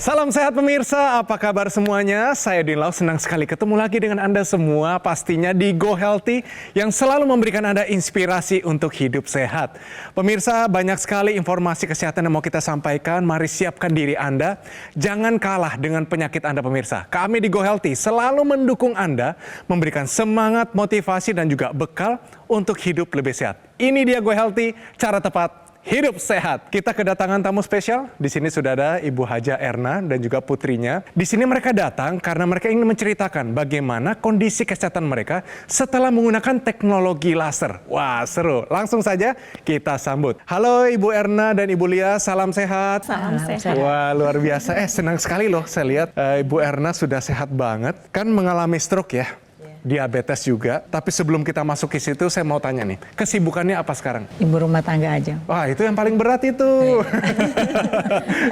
Salam sehat pemirsa, apa kabar semuanya? Saya Dinlau, senang sekali ketemu lagi dengan Anda semua pastinya di Go Healthy yang selalu memberikan Anda inspirasi untuk hidup sehat. Pemirsa, banyak sekali informasi kesehatan yang mau kita sampaikan, mari siapkan diri Anda. Jangan kalah dengan penyakit Anda pemirsa. Kami di Go Healthy selalu mendukung Anda, memberikan semangat, motivasi dan juga bekal untuk hidup lebih sehat. Ini dia Go Healthy, cara tepat hidup sehat. Kita kedatangan tamu spesial. Di sini sudah ada Ibu Haja Erna dan juga putrinya. Di sini mereka datang karena mereka ingin menceritakan bagaimana kondisi kesehatan mereka setelah menggunakan teknologi laser. Wah, seru. Langsung saja kita sambut. Halo Ibu Erna dan Ibu Lia, salam sehat. Salam sehat. Wah, luar biasa. Senang sekali loh saya lihat Ibu Erna sudah sehat banget. Kan mengalami stroke ya? Diabetes juga, tapi sebelum kita masuk ke situ saya mau tanya nih, kesibukannya apa sekarang? Ibu rumah tangga aja. Wah, itu yang paling berat itu.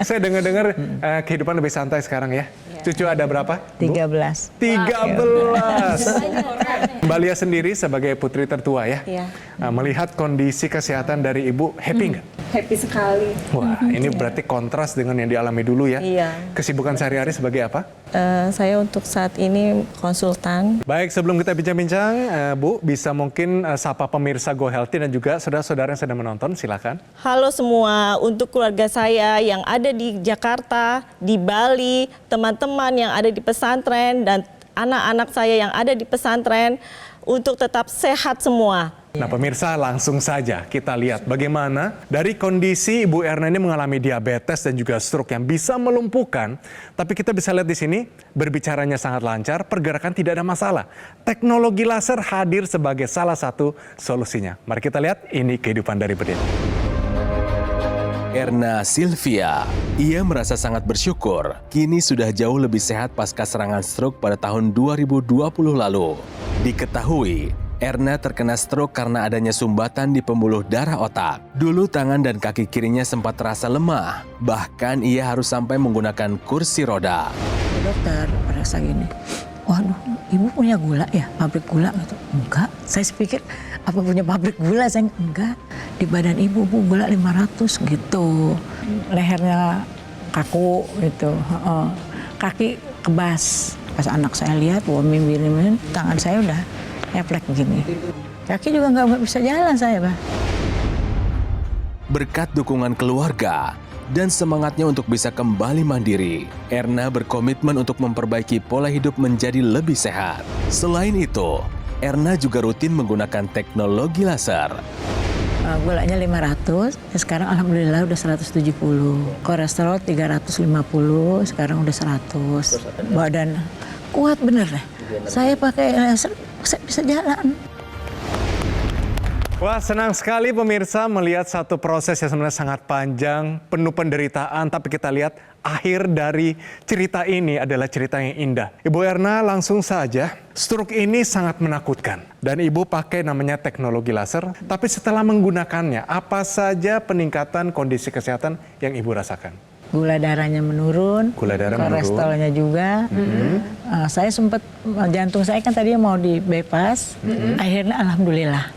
Saya dengar-dengar kehidupan lebih santai sekarang ya. Cucu ada berapa? 13. 13. Mbak Lia sendiri sebagai putri tertua ya, Iya. Melihat kondisi kesehatan dari Ibu, happy nggak? Happy sekali. Wah, ini berarti kontras dengan yang dialami dulu ya. Iya. Kesibukan sehari-hari sebagai apa? Saya untuk saat ini konsultan. Baik, sebelum kita bincang-bincang, Bu, bisa mungkin sapa pemirsa Go Healthy dan juga saudara-saudara yang sedang menonton, silakan. Halo semua, untuk keluarga saya yang ada di Jakarta, di Bali, teman-teman yang ada di pesantren, dan anak-anak saya yang ada di pesantren, untuk tetap sehat semua. Nah pemirsa, langsung saja kita lihat bagaimana dari kondisi Ibu Erna ini mengalami diabetes dan juga stroke yang bisa melumpuhkan. Tapi kita bisa lihat di sini berbicaranya sangat lancar, pergerakan tidak ada masalah. Teknologi laser hadir sebagai salah satu solusinya. Mari kita lihat ini kehidupan dari beliau. Erna Silvia, ia merasa sangat bersyukur kini sudah jauh lebih sehat pasca serangan stroke pada tahun 2020 lalu. Diketahui, Erna terkena stroke karena adanya sumbatan di pembuluh darah otak. Dulu tangan dan kaki kirinya sempat terasa lemah, bahkan ia harus sampai menggunakan kursi roda. Dokter merasa gini, waduh ibu punya gula ya, pabrik gula gitu. Enggak, saya pikir apa punya pabrik gula, saya enggak. Di badan ibu gula 500 gitu. Lehernya kaku gitu, kaki kebas. Pas anak saya lihat, wah mimpi tangan saya udah eflek begini. Kaki juga nggak bisa jalan saya, Pak. Berkat dukungan keluarga dan semangatnya untuk bisa kembali mandiri, Erna berkomitmen untuk memperbaiki pola hidup menjadi lebih sehat. Selain itu, Erna juga rutin menggunakan teknologi laser. Gulanya 500, sekarang alhamdulillah udah 170. Kolesterol 350, sekarang udah 100. Badan kuat bener deh. Saya pakai laser, saya bisa jalan. Wah, senang sekali pemirsa melihat satu proses yang sebenarnya sangat panjang, penuh penderitaan, tapi kita lihat akhir dari cerita ini adalah cerita yang indah. Ibu Erna, langsung saja, stroke ini sangat menakutkan. Dan Ibu pakai namanya teknologi laser, tapi setelah menggunakannya, apa saja peningkatan kondisi kesehatan yang Ibu rasakan? Gula darahnya menurun, Gula darah kolesterolnya juga. Saya sempat, jantung saya kan tadi mau di bypass, akhirnya alhamdulillah.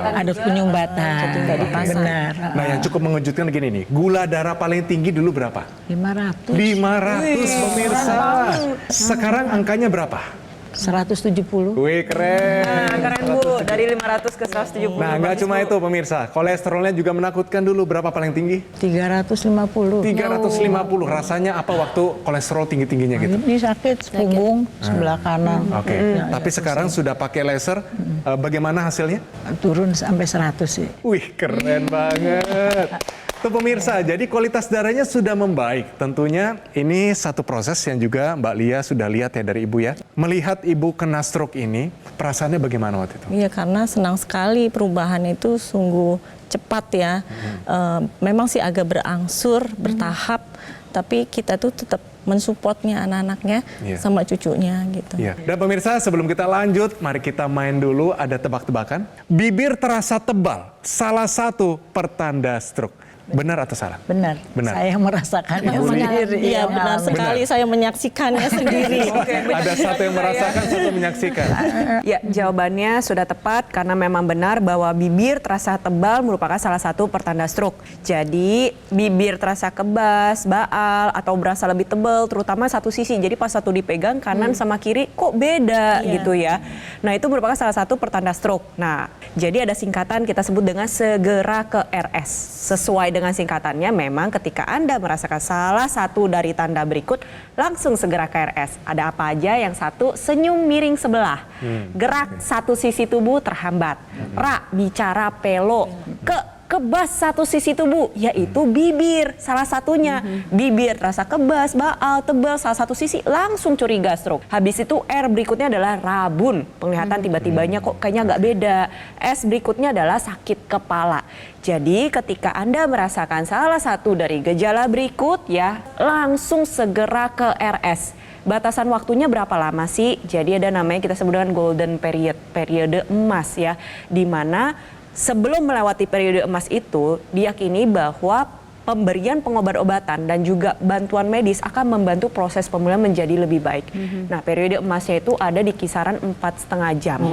Ada penyumbatan. Benar. Nah, yang cukup mengejutkan gini nih, gula darah paling tinggi dulu berapa? 500. 500 pemirsa. Sekarang angkanya berapa? 170. Wih, keren. Keren Bu, dari 500 ke 170. Nah, nggak cuma itu pemirsa, kolesterolnya juga menakutkan dulu. Berapa paling tinggi? 350. 350. Rasanya apa waktu kolesterol tinggi-tingginya gitu? Ini sakit punggung sebelah kanan. Oke, tapi sekarang sudah pakai laser, bagaimana hasilnya? Turun sampai 100 sih. Wih, keren banget. Tuh pemirsa, jadi kualitas darahnya sudah membaik. Tentunya ini satu proses yang juga Mbak Lia sudah lihat ya dari Ibu ya. Melihat Ibu kena stroke ini, perasaannya bagaimana waktu itu? Iya, karena senang sekali perubahan itu sungguh cepat ya. Memang sih agak berangsur, bertahap, tapi kita tuh tetap mensupportnya anak-anaknya sama cucunya gitu. Iya. Dan pemirsa, sebelum kita lanjut, mari kita main dulu ada tebak-tebakan. Bibir terasa tebal, salah satu pertanda stroke. Benar atau salah? Benar. Benar. Saya merasakannya sendiri. Iya, benar mengalami. sekali, saya menyaksikannya sendiri. Ada satu yang merasakan, satu menyaksikan. Ya, jawabannya sudah tepat karena memang benar bahwa bibir terasa tebal merupakan salah satu pertanda stroke. Jadi, bibir terasa kebas, baal, atau berasa lebih tebal, terutama satu sisi. Jadi pas satu dipegang, kanan sama kiri kok beda gitu ya. Nah, itu merupakan salah satu pertanda stroke. Nah, jadi ada singkatan kita sebut dengan segera ke RS. Sesuai dengan singkatannya, memang ketika Anda merasakan salah satu dari tanda berikut, langsung segera ke RS. Ada apa aja? Yang satu, senyum miring sebelah. Gerak satu sisi tubuh terhambat. Bicara pelo. Kebas satu sisi tubuh, yaitu bibir. Salah satunya, bibir terasa kebas, baal, tebal, salah satu sisi langsung curiga stroke. Habis itu R berikutnya adalah rabun. Penglihatan tiba-tibanya kok kayaknya agak beda. S berikutnya adalah sakit kepala. Jadi ketika Anda merasakan salah satu dari gejala berikut ya, langsung segera ke RS. Batasan waktunya berapa lama sih? Jadi ada namanya kita sebut dengan golden period, periode emas ya, di mana sebelum melewati periode emas itu, diyakini bahwa pemberian pengobat-obatan dan juga bantuan medis akan membantu proses pemulihan menjadi lebih baik. Nah, periode emasnya itu ada di kisaran 4,5 jam.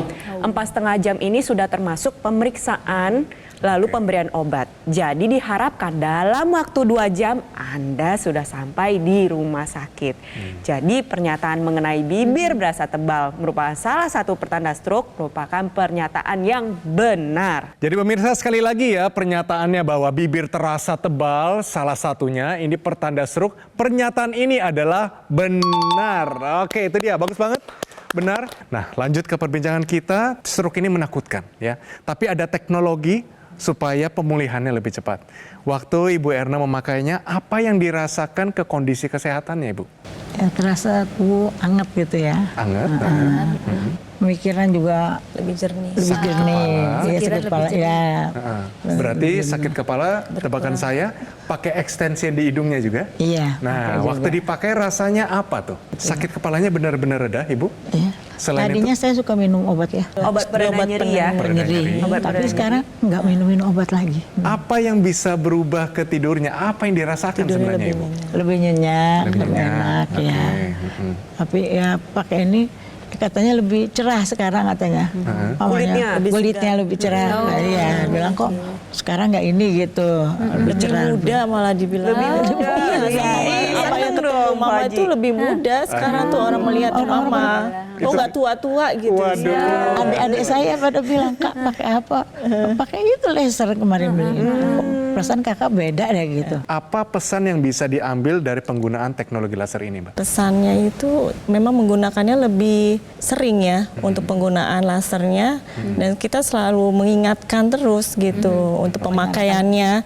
4,5 jam ini sudah termasuk pemeriksaan, lalu pemberian obat. Jadi diharapkan dalam waktu 2 jam Anda sudah sampai di rumah sakit. Jadi pernyataan mengenai bibir berasa tebal merupakan salah satu pertanda stroke, merupakan pernyataan yang benar. Jadi pemirsa sekali lagi ya, pernyataannya bahwa bibir terasa tebal, salah satunya ini pertanda stroke. Pernyataan ini adalah benar. Oke, itu dia, bagus banget. Benar. Nah, lanjut ke perbincangan kita. Stroke ini menakutkan ya. Tapi ada teknologi supaya pemulihannya lebih cepat. Waktu Ibu Erna memakainya, apa yang dirasakan ke kondisi kesehatannya, Ibu? Ya, terasa tubuh anget gitu ya. Anget. Pemikiran juga Lebih jernih. lebih jernih. Iya, sakit kepala ya. Berarti sakit kepala, tebakan saya, pakai extension di hidungnya juga? Iya. Nah, pakai waktu juga. dipakai rasanya apa tuh? Sakit kepalanya benar-benar reda, Ibu? Iya. Selain Tadinya saya suka minum obat ya. Obat pereda nyeri ya. Nyeri. Obat Tapi pereda sekarang nggak minum obat lagi. apa yang bisa berubah ke tidurnya? Apa yang dirasakan sebenarnya, Ibu? Lebih nyenyak, Lebih lebih nyenyak, enak ya. oke. Tapi ya pakai ini katanya lebih cerah sekarang katanya. Mamanya, kulitnya lebih cerah. Iya, bilang kok sekarang nggak ini gitu. Lebih cerah. Muda malah dibilang. Lebih muda. Apa yang ketemu mama itu lebih muda. Sekarang tuh orang melihat mama. Kok nggak tua-tua gitu. Waduh. Adik-adik saya pada bilang, Kak pakai apa? Pakai itu laser kemarin beli. Kok perasaan kakak beda deh gitu. Apa pesan yang bisa diambil dari penggunaan teknologi laser ini, Mbak? Pesannya itu memang menggunakannya lebih sering ya untuk penggunaan lasernya, dan kita selalu mengingatkan terus gitu untuk pemakaiannya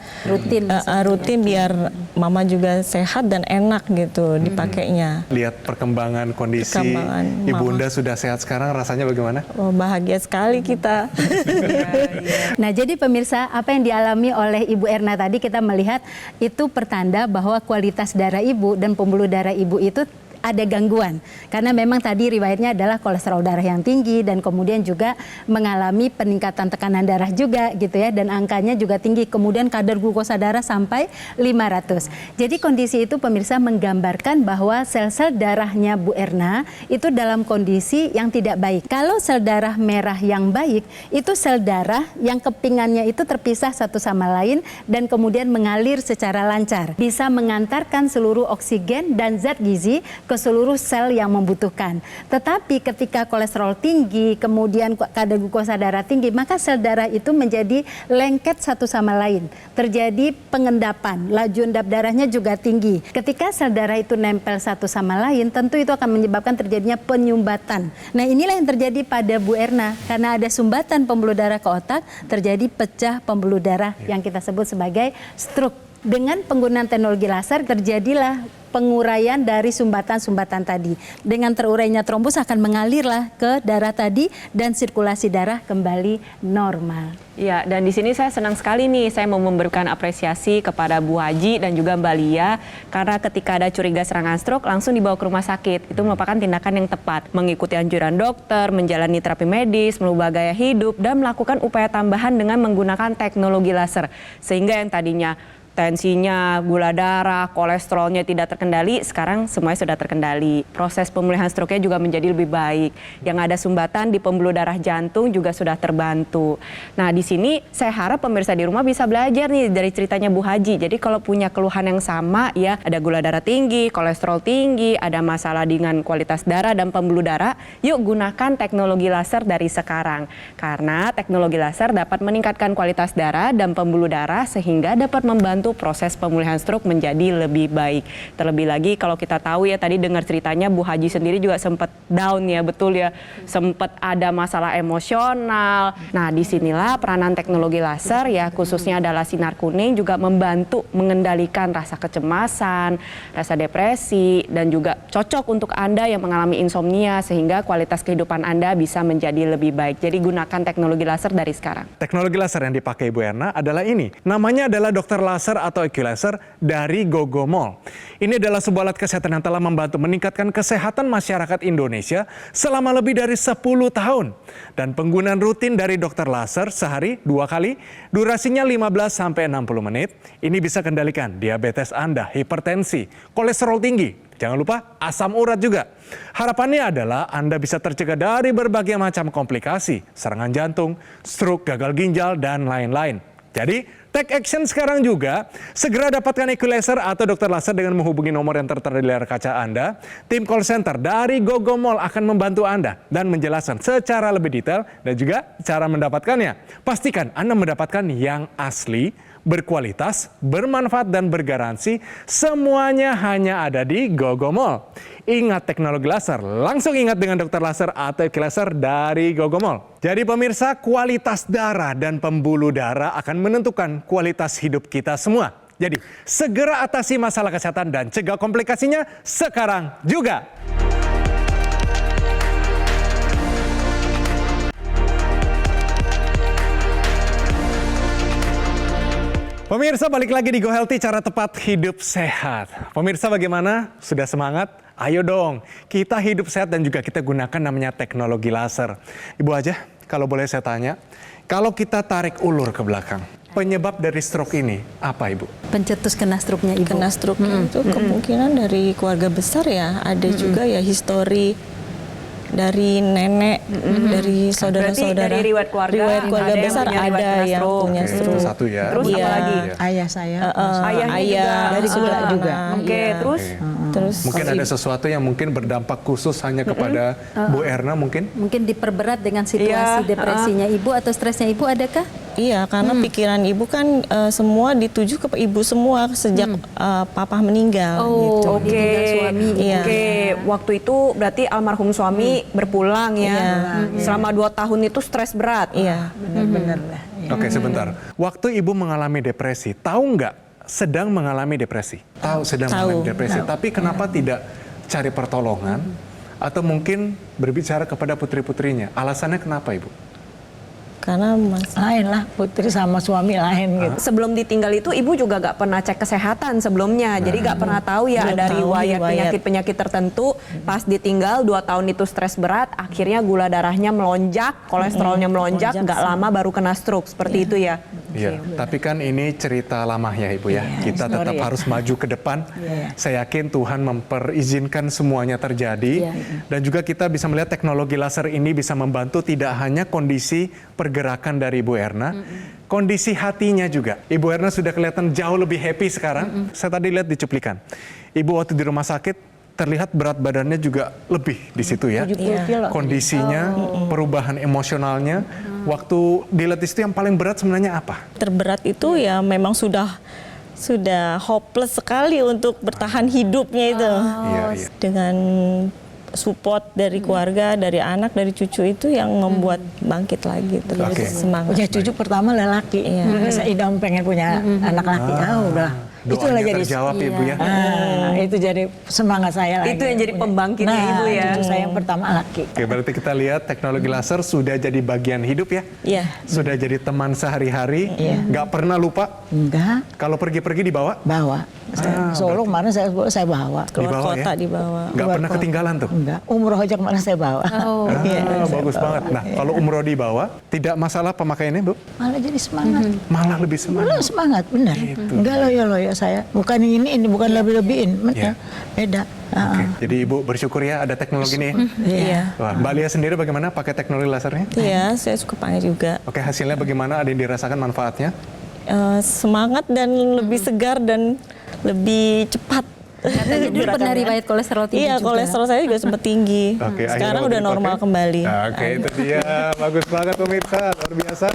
rutin biar mama juga sehat dan enak gitu dipakainya. Lihat perkembangan kondisi Perkembangan Ibunda sudah sehat sekarang, rasanya bagaimana? Oh, bahagia sekali kita. Nah, jadi pemirsa, apa yang dialami oleh Ibu Erna tadi kita melihat itu pertanda bahwa kualitas darah ibu dan pembuluh darah ibu itu ada gangguan. Karena memang tadi riwayatnya adalah kolesterol darah yang tinggi dan kemudian juga mengalami peningkatan tekanan darah juga gitu ya, dan angkanya juga tinggi. Kemudian kadar glukosa darah sampai 500. Jadi kondisi itu pemirsa menggambarkan bahwa sel-sel darahnya Bu Erna itu dalam kondisi yang tidak baik. Kalau sel darah merah yang baik, itu sel darah yang kepingannya itu terpisah satu sama lain dan kemudian mengalir secara lancar. Bisa mengantarkan seluruh oksigen dan zat gizi ke seluruh sel yang membutuhkan. Tetapi ketika kolesterol tinggi, kemudian kadar glukosa darah tinggi, maka sel darah itu menjadi lengket satu sama lain. Terjadi pengendapan, laju endap darahnya juga tinggi. Ketika sel darah itu nempel satu sama lain, tentu itu akan menyebabkan terjadinya penyumbatan. Nah, inilah yang terjadi pada Bu Erna. Karena ada sumbatan pembuluh darah ke otak, terjadi pecah pembuluh darah yang kita sebut sebagai stroke. Dengan penggunaan teknologi laser terjadilah penguraian dari sumbatan-sumbatan tadi. Dengan terurainya trombus akan mengalirlah ke darah tadi dan sirkulasi darah kembali normal. Ya, dan di sini saya senang sekali nih, saya mau memberikan apresiasi kepada Bu Haji dan juga Mbak Lia, karena ketika ada curiga serangan stroke langsung dibawa ke rumah sakit. Itu merupakan tindakan yang tepat, mengikuti anjuran dokter, menjalani terapi medis, merubah gaya hidup, dan melakukan upaya tambahan dengan menggunakan teknologi laser. Sehingga yang tadinya tensinya, gula darah, kolesterolnya tidak terkendali, sekarang semuanya sudah terkendali. Proses pemulihan stroke-nya juga menjadi lebih baik. Yang ada sumbatan di pembuluh darah jantung juga sudah terbantu. Nah, di sini saya harap pemirsa di rumah bisa belajar nih dari ceritanya Bu Haji. Jadi kalau punya keluhan yang sama ya, ada gula darah tinggi, kolesterol tinggi, ada masalah dengan kualitas darah dan pembuluh darah, yuk gunakan teknologi laser dari sekarang. Karena teknologi laser dapat meningkatkan kualitas darah dan pembuluh darah sehingga dapat membantu proses pemulihan stroke menjadi lebih baik. Terlebih lagi kalau kita tahu ya, tadi dengar ceritanya Bu Haji sendiri juga sempat down ya, betul ya, sempat ada masalah emosional. Nah, disinilah peranan teknologi laser ya, khususnya adalah sinar kuning juga membantu mengendalikan rasa kecemasan, rasa depresi, dan juga cocok untuk Anda yang mengalami insomnia sehingga kualitas kehidupan Anda bisa menjadi lebih baik. Jadi gunakan teknologi laser dari sekarang. Teknologi laser yang dipakai Ibu Erna adalah ini. Namanya adalah dokter laser atau Equilaser dari Gogomol. Ini adalah sebuah alat kesehatan yang telah membantu meningkatkan kesehatan masyarakat Indonesia selama lebih dari 10 tahun. Dan penggunaan rutin dari dokter laser sehari 2 kali, durasinya 15-60 menit. Ini bisa kendalikan diabetes Anda, hipertensi, kolesterol tinggi. Jangan lupa asam urat juga. Harapannya adalah Anda bisa tercegah dari berbagai macam komplikasi, serangan jantung, stroke, gagal ginjal, dan lain-lain. Jadi, take action sekarang juga. Segera dapatkan Equilaser atau dokter laser dengan menghubungi nomor yang tertera di layar kaca Anda. Tim call center dari Gogomol akan membantu Anda dan menjelaskan secara lebih detail dan juga cara mendapatkannya. Pastikan Anda mendapatkan yang asli, berkualitas, bermanfaat, dan bergaransi. Semuanya hanya ada di Gogomol. Ingat teknologi laser, langsung ingat dengan dokter laser atau Equilaser dari Gogomol. Jadi pemirsa, kualitas darah dan pembuluh darah akan menentukan kualitas hidup kita semua. Jadi segera atasi masalah kesehatan dan cegah komplikasinya sekarang juga. Pemirsa, balik lagi di Go Healthy, cara tepat hidup sehat. Pemirsa, bagaimana? Sudah semangat? Ayo dong, kita hidup sehat dan juga kita gunakan namanya teknologi laser. Ibu aja, kalau boleh saya tanya, kalau kita tarik ulur ke belakang, penyebab dari stroke ini apa, Ibu? Pencetus kena stroke-nya Ibu. Kena stroke itu kemungkinan dari keluarga besar ya, ada juga ya histori dari nenek, dari saudara-saudara. Berarti dari riwayat keluarga besar ada yang punya stroke. Satu ya. Terus Iya. apa lagi? Ayah saya. Ayahnya Ayah juga. Dari gula juga. Oke, Iya. terus? Terus Mungkin ada sesuatu yang mungkin berdampak khusus hanya kepada Bu Erna mungkin? Mungkin diperberat dengan situasi Iya, depresinya Ibu atau stresnya Ibu, adakah? iya, karena pikiran ibu kan semua dituju ke ibu semua sejak papa meninggal gitu. Oke, Ditinggal suami. Iya. Oke. Waktu itu berarti almarhum suami berpulang ya. Iya. Selama 2 tahun itu stres berat. Iya. Benar-benar lah. Ya. Oke, sebentar. Waktu Ibu mengalami depresi, tahu nggak sedang mengalami depresi? Tahu sedang Tahu. mengalami depresi. Tapi kenapa tidak cari pertolongan? Atau mungkin berbicara kepada putri-putrinya? Alasannya kenapa, Ibu? Karena Lain lah, putri sama suami lain gitu. Sebelum ditinggal itu ibu juga gak pernah cek kesehatan sebelumnya. Jadi gak pernah tahu ya Belum ada tahu riwayat riwayat. penyakit-penyakit tertentu. Pas ditinggal 2 tahun itu stres berat, akhirnya gula darahnya melonjak, kolesterolnya melonjak, gak lama baru kena stroke. Seperti itu ya. Iya, tapi kan ini cerita lama ya Ibu ya. Kita tetap harus maju ke depan. Saya yakin Tuhan memperizinkan semuanya terjadi. Dan juga kita bisa melihat teknologi laser ini bisa membantu tidak hanya kondisi pergerakan dari Ibu Erna, kondisi hatinya juga. Ibu Erna sudah kelihatan jauh lebih happy sekarang. Saya tadi lihat di cuplikan. Ibu waktu di rumah sakit terlihat berat badannya juga lebih di situ ya. 70 kilo. Kondisinya, perubahan emosionalnya. Waktu dilihat di situ yang paling berat sebenarnya apa? terberat itu ya memang sudah hopeless sekali untuk bertahan hidupnya itu. Iya, iya. Dengan support dari keluarga, dari anak, dari cucu itu yang membuat bangkit lagi terus Oke. semangat. Punya cucu pertama lelaki. Iya. Saya idam pengen punya anak laki. Udah Itulah Doanya jadi terjawab ya Bu ya. Itu jadi semangat saya lagi. Itu yang jadi pembangkitnya nah, Ibu ya. Itu saya yang pertama laki. Oke, berarti kita lihat teknologi laser sudah jadi bagian hidup ya. Iya. Sudah jadi teman sehari-hari. Nggak pernah lupa. Enggak, Kalau pergi-pergi dibawa. bawa. Solo kemarin saya bawa. Keluar Dibawa kota ya? dibawa. Nggak pernah ketinggalan tuh. Enggak, umroh aja kemarin saya bawa. Bagus banget. Nah, kalau umroh dibawa, tidak masalah pemakaiannya Bu? Malah jadi semangat. Malah lebih Malah semangat. semangat, benar. Enggak loh ya saya. Bukan ini bukan lebih-lebihin. Iya. Beda. Oke, jadi Ibu bersyukur ya ada teknologi ini. Iya. Wah, Mbak Lia sendiri bagaimana pakai teknologi lasernya? Iya, saya suka pakai juga. Oke, hasilnya bagaimana? Ada yang dirasakan manfaatnya? Semangat dan lebih segar dan lebih cepat. Katanya dulu pernah riwayat kolesterol tinggi Iya, juga. kolesterol saya juga sempat tinggi. Oke, Sekarang akhirnya udah dipakai. normal kembali. Oke, itu dia. Bagus banget pemirsa, luar biasa.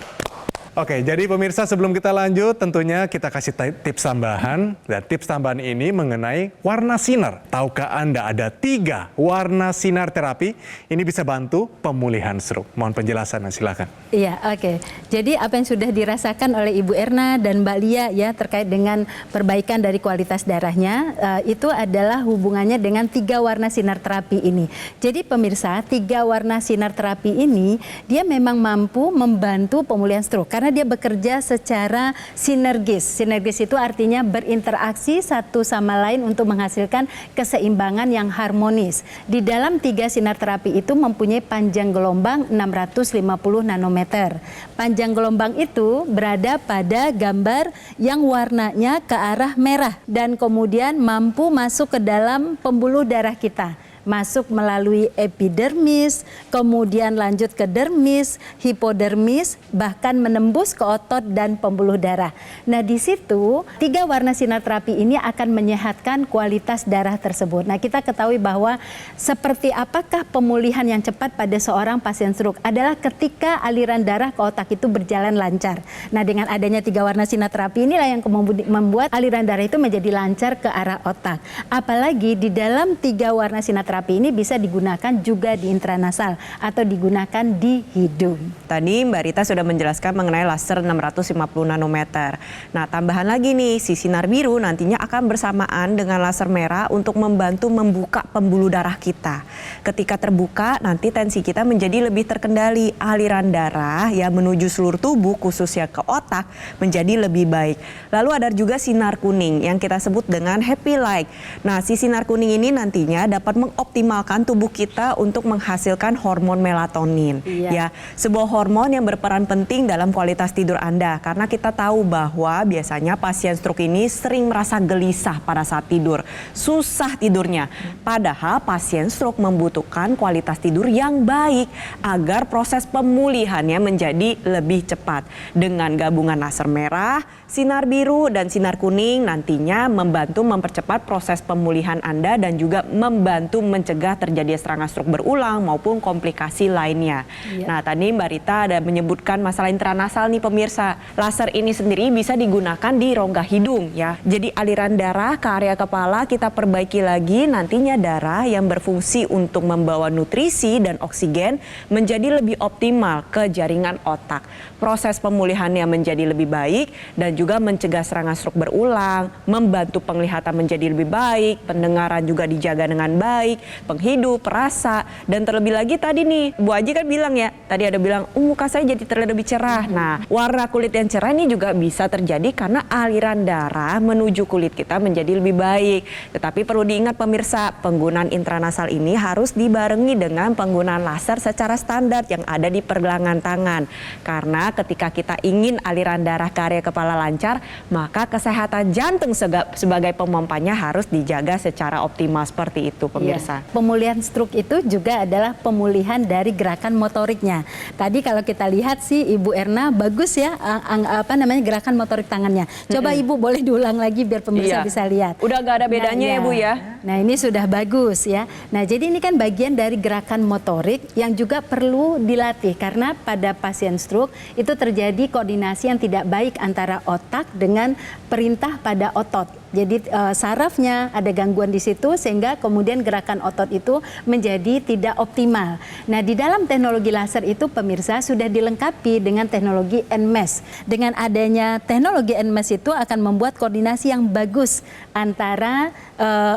Oke, jadi pemirsa sebelum kita lanjut tentunya kita kasih tips tambahan. Dan tips tambahan ini mengenai warna sinar. Tahukah Anda ada 3 warna sinar terapi? Ini bisa bantu pemulihan stroke. Mohon penjelasan, silakan. Iya, oke. Jadi apa yang sudah dirasakan oleh Ibu Erna dan Mbak Lia ya terkait dengan perbaikan dari kualitas darahnya, itu adalah hubungannya dengan 3 warna sinar terapi ini. Jadi pemirsa, 3 warna sinar terapi ini dia memang mampu membantu pemulihan stroke karena dia bekerja secara sinergis. Sinergis itu artinya berinteraksi satu sama lain untuk menghasilkan keseimbangan yang harmonis. Di dalam 3 sinar terapi itu mempunyai panjang gelombang 650 nanometer. Panjang gelombang itu berada pada gambar yang warnanya ke arah merah dan kemudian mampu masuk ke dalam pembuluh darah kita. Masuk melalui epidermis, kemudian lanjut ke dermis, hipodermis, bahkan menembus ke otot dan pembuluh darah. Nah, di situ 3 warna sinar terapi ini akan menyehatkan kualitas darah tersebut. Nah, kita ketahui bahwa seperti apakah pemulihan yang cepat pada seorang pasien stroke adalah ketika aliran darah ke otak itu berjalan lancar. Nah, dengan adanya 3 warna sinar terapi inilah yang membuat aliran darah itu menjadi lancar ke arah otak. Apalagi di dalam 3 warna sinar terapi ini bisa digunakan juga di intranasal atau digunakan di hidung. Tadi Mbak Rita sudah menjelaskan mengenai laser 650 nanometer. Nah, tambahan lagi nih, si sinar biru nantinya akan bersamaan dengan laser merah untuk membantu membuka pembuluh darah kita. Ketika terbuka, nanti tensi kita menjadi lebih terkendali. Aliran darah yang menuju seluruh tubuh, khususnya ke otak, menjadi lebih baik. Lalu ada juga sinar kuning yang kita sebut dengan happy light. Nah, si sinar kuning ini nantinya dapat mengoptimalkan tubuh kita untuk menghasilkan hormon melatonin. Ya, sebuah hormon yang berperan penting dalam kualitas tidur Anda karena kita tahu bahwa biasanya pasien stroke ini sering merasa gelisah pada saat tidur, susah tidurnya. Padahal pasien stroke membutuhkan kualitas tidur yang baik agar proses pemulihannya menjadi lebih cepat. Dengan gabungan laser merah, sinar biru dan sinar kuning nantinya membantu mempercepat proses pemulihan Anda dan juga membantu mencegah terjadi serangan stroke berulang maupun komplikasi lainnya. Nah, tadi Mbak Rita ada menyebutkan masalah intranasal nih pemirsa. Laser ini sendiri bisa digunakan di rongga hidung ya. Jadi aliran darah ke area kepala kita perbaiki lagi, nantinya darah yang berfungsi untuk membawa nutrisi dan oksigen menjadi lebih optimal ke jaringan otak. Proses pemulihannya menjadi lebih baik dan juga mencegah serangan stroke berulang, membantu penglihatan menjadi lebih baik, pendengaran juga dijaga dengan baik, penghidup, perasa, dan terlebih lagi tadi nih, Bu Aji kan bilang ya, tadi ada bilang, muka saya jadi terlihat lebih cerah. Nah, warna kulit yang cerah ini juga bisa terjadi karena aliran darah menuju kulit kita menjadi lebih baik. Tetapi perlu diingat pemirsa, penggunaan intranasal ini harus dibarengi dengan penggunaan laser secara standar yang ada di pergelangan tangan. Karena ketika kita ingin aliran darah ke area kepala lancar, maka kesehatan jantung sebagai pemompanya harus dijaga secara optimal seperti itu pemirsa. Pemulihan stroke itu juga adalah pemulihan dari gerakan motoriknya. Tadi kalau kita lihat sih Ibu Erna bagus ya gerakan motorik tangannya. Coba Ibu boleh diulang lagi biar pemirsa bisa lihat. Udah gak ada bedanya ya Bu ya. Nah, ini sudah bagus ya. Nah, jadi ini kan bagian dari gerakan motorik yang juga perlu dilatih karena pada pasien stroke itu terjadi koordinasi yang tidak baik antara otak dengan perintah pada otot. Jadi sarafnya ada gangguan di situ sehingga kemudian gerakan otot itu menjadi tidak optimal. Nah, di dalam teknologi laser itu pemirsa sudah dilengkapi dengan teknologi NMES. Dengan adanya teknologi NMES itu akan membuat koordinasi yang bagus antara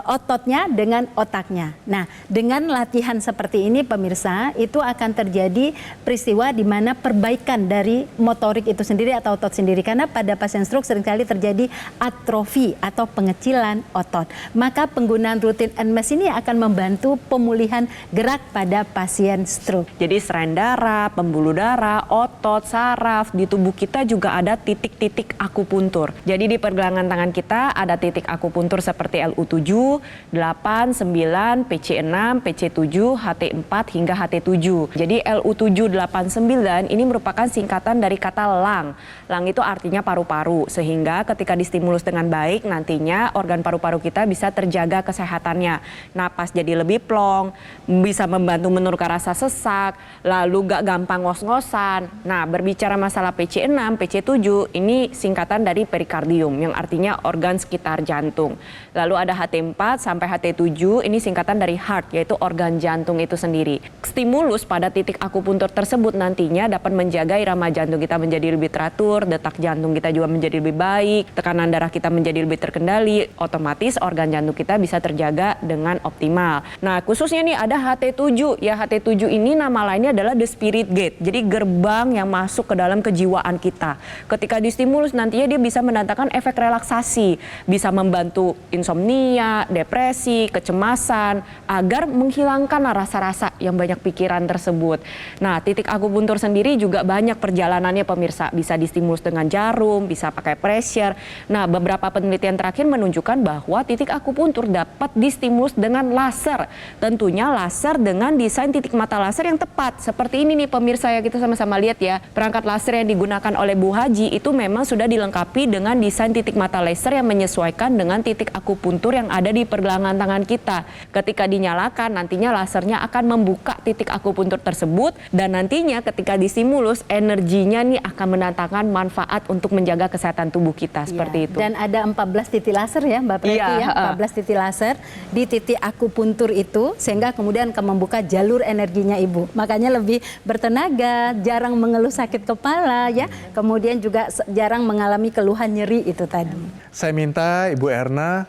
ototnya dengan otaknya. Nah, dengan latihan seperti ini pemirsa, itu akan terjadi peristiwa di mana perbaikan dari motorik itu sendiri atau otot sendiri. Karena pada pasien stroke seringkali terjadi atrofi atau pengecilan otot. Maka penggunaan rutin NMES ini akan membantu pemulihan gerak pada pasien stroke. Jadi serain darah, pembuluh darah, otot, saraf, di tubuh kita juga ada titik-titik akupuntur. Jadi di pergelangan tangan kita ada titik akupuntur seperti LU7, 8, 9, PC6, PC7, HT4 hingga HT7. Jadi LU7, 8, 9 ini merupakan singkatan dari kata lang. Lang itu artinya paru-paru, sehingga ketika distimulus dengan baik nantinya organ paru-paru kita bisa terjaga kesehatannya. Napas jadi lebih plong, bisa membantu menurunkan rasa sesak, lalu gak gampang ngos-ngosan. Nah, berbicara masalah PC6, PC7 ini singkatan dari perikardium yang artinya organ sekitar jantung. Lalu ada HT4 sampai HT7 ini singkatan dari heart, yaitu organ jantung itu sendiri. Stimulus pada titik akupuntur tersebut nantinya dapat menjaga irama jantung kita menjadi lebih teratur, detak jantung kita juga menjadi lebih baik, tekanan darah kita menjadi lebih terkendali, otomatis organ jantung kita bisa terjaga dengan optimal. Nah, khususnya nih ada HT7. Ya, HT7 ini nama lainnya adalah the spirit gate. Jadi gerbang yang masuk ke dalam kejiwaan kita. Ketika distimulus nantinya dia bisa mendatangkan efek relaksasi, bisa membantu insomnia, depresi, kecemasan, agar menghilangkan rasa-rasa yang banyak pikiran tersebut. Nah, titik akupuntur sendiri juga banyak perjalanannya pemirsa. Bisa distimulus dengan jarum, bisa pakai pressure. Nah, beberapa penelitian terakhir menunjukkan bahwa titik akupuntur dapat distimulus dengan laser. Tentunya laser dengan desain titik mata laser yang tepat. Seperti ini nih pemirsa, ya kita sama-sama lihat ya. Perangkat laser yang digunakan oleh Bu Haji itu memang sudah dilengkapi dengan desain titik mata laser yang menyesuaikan dengan titik akupuntur yang ada di pergelangan tangan kita. Ketika dinyalakan, nantinya lasernya akan membuka titik akupuntur tersebut dan nantinya ketika distimulus, energinya nih akan mendatangkan manfaat untuk menjaga kesehatan tubuh kita seperti itu. Dan ada 14 titik laser ya Mbak Preti ya, 14 titik laser di titik akupuntur itu sehingga kemudian akan membuka jalur energinya Ibu. Makanya lebih bertenaga, jarang mengeluh sakit kepala ya, kemudian juga jarang mengalami keluhan nyeri itu tadi. Saya minta Ibu Erna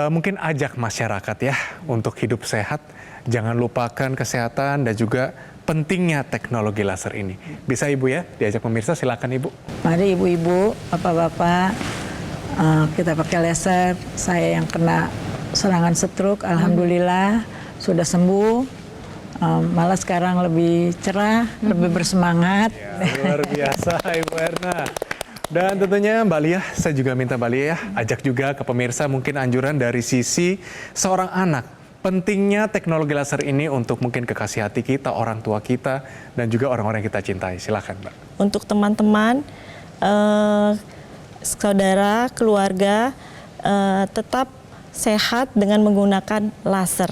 mungkin ajak masyarakat ya untuk hidup sehat, jangan lupakan kesehatan dan juga pentingnya teknologi laser ini. Bisa Ibu ya diajak pemirsa, silakan Ibu. Mari ibu-ibu, bapak-bapak, kita pakai laser. Saya yang kena serangan stroke, alhamdulillah sudah sembuh. Malah sekarang lebih cerah, lebih bersemangat. Ya, luar biasa Ibu Erna. Dan tentunya Mbak Lia, saya juga minta Mbak Lia ya, ajak juga ke pemirsa mungkin anjuran dari sisi seorang anak. Pentingnya teknologi laser ini untuk mungkin kekasih hati kita, orang tua kita, dan juga orang-orang yang kita cintai. Silakan Mbak. Untuk teman-teman, saudara, keluarga, tetap sehat dengan menggunakan laser.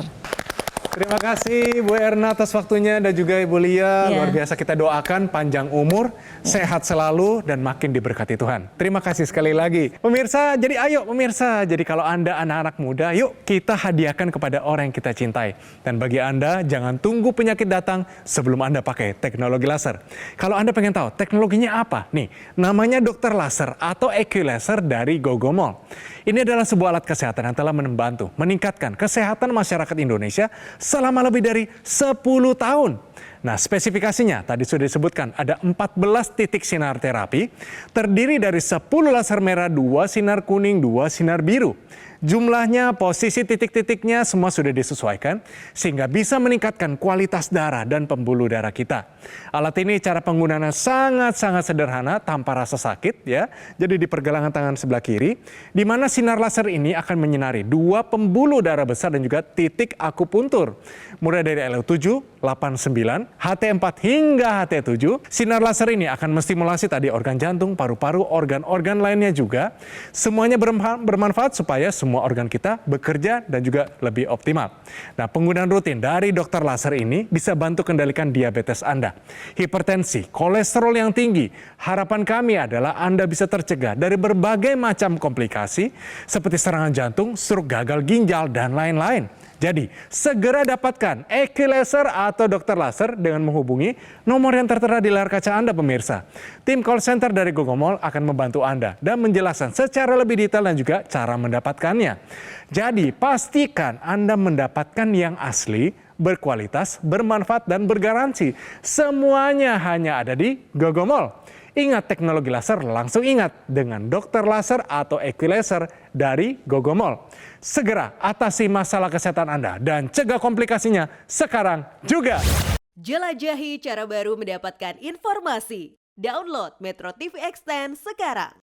Terima kasih Bu Erna atas waktunya dan juga Ibu Lia. Luar biasa, kita doakan panjang umur, sehat selalu dan makin diberkati Tuhan. Terima kasih sekali lagi. Pemirsa, jadi ayo pemirsa, jadi kalau Anda anak-anak muda, yuk kita hadiahkan kepada orang yang kita cintai. Dan bagi Anda, jangan tunggu penyakit datang sebelum Anda pakai teknologi laser. Kalau Anda pengen tahu teknologinya apa? Nih, namanya dokter laser atau EQ laser dari Gogomol. Ini adalah sebuah alat kesehatan yang telah membantu meningkatkan kesehatan masyarakat Indonesia selama lebih dari 10 tahun. Nah, spesifikasinya tadi sudah disebutkan ada 14 titik sinar terapi, terdiri dari 10 laser merah, 2 sinar kuning, 2 sinar biru. Jumlahnya, posisi titik-titiknya semua sudah disesuaikan sehingga bisa meningkatkan kualitas darah dan pembuluh darah kita. Alat ini cara penggunaannya sangat-sangat sederhana tanpa rasa sakit ya. Jadi di pergelangan tangan sebelah kiri, di mana sinar laser ini akan menyinari 2 pembuluh darah besar dan juga titik akupuntur. Mulai dari LU7, 8, 9, HT4 hingga HT7, sinar laser ini akan menstimulasi tadi organ jantung, paru-paru, organ-organ lainnya juga. Semuanya bermanfaat supaya semua semua organ kita bekerja dan juga lebih optimal. Nah, penggunaan rutin dari dokter laser ini bisa bantu kendalikan diabetes Anda, hipertensi, kolesterol yang tinggi. Harapan kami adalah Anda bisa tercegah dari berbagai macam komplikasi seperti serangan jantung, stroke, gagal ginjal, dan lain-lain. Jadi, segera dapatkan Equilaser atau dokter laser dengan menghubungi nomor yang tertera di layar kaca Anda, pemirsa. Tim call center dari Gogomall akan membantu Anda dan menjelaskan secara lebih detail dan juga cara mendapatkannya. Jadi, pastikan Anda mendapatkan yang asli, berkualitas, bermanfaat, dan bergaransi. Semuanya hanya ada di Gogomall. Ingat teknologi laser, langsung ingat dengan dokter laser atau Equilaser dari Gogomall. Segera atasi masalah kesehatan Anda dan cegah komplikasinya sekarang juga. Jelajahi cara baru mendapatkan informasi. Download Metro TV Extend sekarang.